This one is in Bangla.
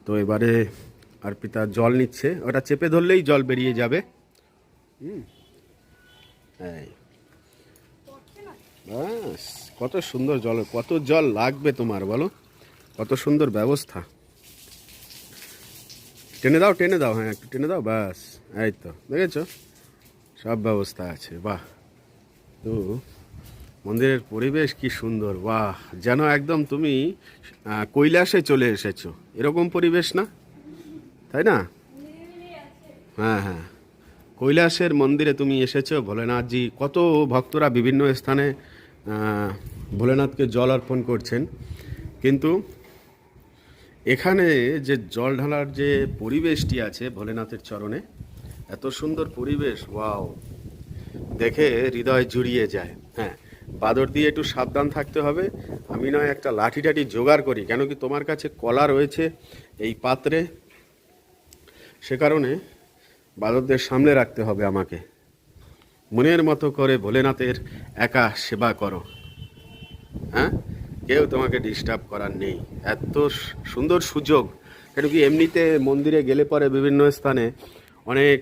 তো এবারে অর্পিতা জল নিচ্ছে, ওটা চেপে ধরলেই জল বেরিয়ে যাবে। এই ব্যাস, কত সুন্দর জল, কত জল লাগবে তোমার বলো, কত সুন্দর ব্যবস্থা। টেনে দাও, হ্যাঁ একটু টেনে দাও, ব্যাস। এই তো দেখেছো, সব ব্যবস্থা আছে। বাহ, তো মন্দিরের পরিবেশ কি সুন্দর, বাহ, যেন একদম তুমি কৈলাসে চলে এসেছো, এরকম পরিবেশ না, তাই না? হ্যাঁ হ্যাঁ, কৈলাসের মন্দিরে তুমি এসেছো। ভোলেনাথজি, কত ভক্তরা বিভিন্ন স্থানে ভোলেনাথকে জল অর্পণ করছেন, কিন্তু এখানে যে জল ঢালার যে পরিবেশটি আছে ভোলেনাথের চরণে, এত সুন্দর পরিবেশ, ওয়াও, দেখে হৃদয় জুড়িয়ে যায়। হ্যাঁ, বাদর দিয়ে একটু সাবধান থাকতে হবে। আমি নয় একটা লাঠি টাঠি জোগাড় করি, কেন কি তোমার কাছে কলা রয়েছে এই পাত্রে, সে কারণে বাদরদের সামনে রাখতে হবে আমাকে। মনের মতো করে ভোলেনাথের একা সেবা করো, হ্যাঁ, কেউ তোমাকে ডিস্টার্ব করার নেই। এত সুন্দর সুযোগ, কেন কি এমনিতে মন্দিরে গেলে পরে বিভিন্ন স্থানে অনেক